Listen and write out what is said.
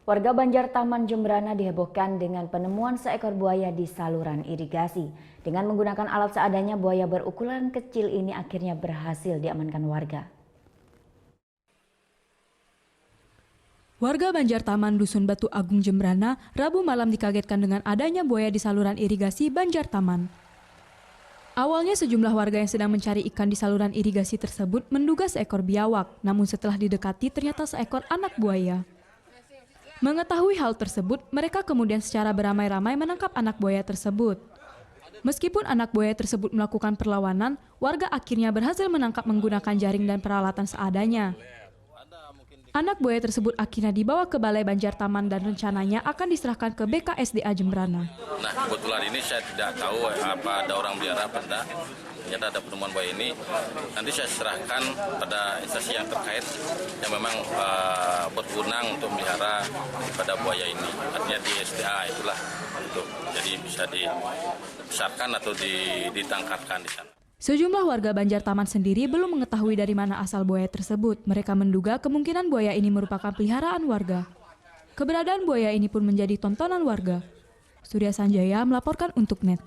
Warga Banjar Taman Jembrana dihebohkan dengan penemuan seekor buaya di saluran irigasi. Dengan menggunakan alat seadanya, buaya berukuran kecil ini akhirnya berhasil diamankan warga. Warga Banjar Taman Dusun Batu Agung Jembrana Rabu malam dikagetkan dengan adanya buaya di saluran irigasi Banjar Taman. Awalnya sejumlah warga yang sedang mencari ikan di saluran irigasi tersebut menduga seekor biawak, namun setelah didekati ternyata seekor anak buaya. Mengetahui hal tersebut, mereka kemudian secara beramai-ramai menangkap anak buaya tersebut. Meskipun anak buaya tersebut melakukan perlawanan, warga akhirnya berhasil menangkap menggunakan jaring dan peralatan seadanya. Anak buaya tersebut akhirnya dibawa ke Balai Banjar Taman dan rencananya akan diserahkan ke BKSDA Jembrana. Nah, kebetulan ini saya tidak tahu apa ada orang melihara apa enggak. Ternyata ada penemuan buaya ini. Nanti saya serahkan pada instansi yang terkait yang memang berwenang untuk melihara pada buaya ini. Artinya di SDA itulah. Jadi bisa dibesarkan atau ditangkapkan di sana. Sejumlah warga Banjar Taman sendiri belum mengetahui dari mana asal buaya tersebut. Mereka menduga kemungkinan buaya ini merupakan peliharaan warga. Keberadaan buaya ini pun menjadi tontonan warga. Surya Sanjaya melaporkan untuk NET.